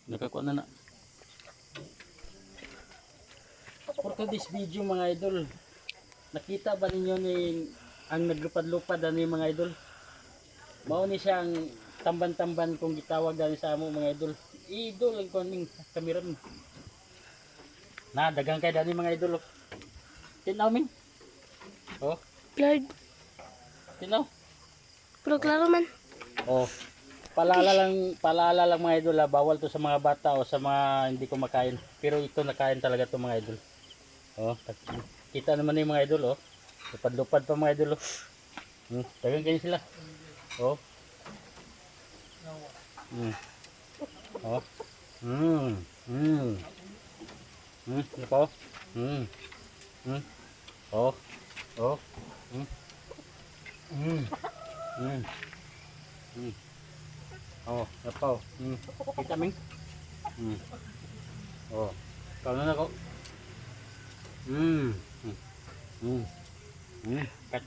Nakakuha na na. For today's video mga idol, nakita ba ninyo ni ang naglupad-lupad ani mga idol? Mao ni siyang tamban-tamban kung gitawag dali sa amo mga idol. Idol ang kuning kameran. Na dagang kay dani mga idol. Tinaw min. Oh, Lord, tinaw. pero klaro man. Oh. Paalala lang mga idol, bawal to sa mga bata o sa mga hindi kumakain. Pero ito nakain talaga to mga idol. Oh, kita naman yung mga idol oh. Lupad-lupad pa mga idol oh. Dagang kayo sila. Oh. Oh. Ano pa oh? Oh. Oh. Oh, apa oh. Kita ming. Oh. Kau na ko. Kat.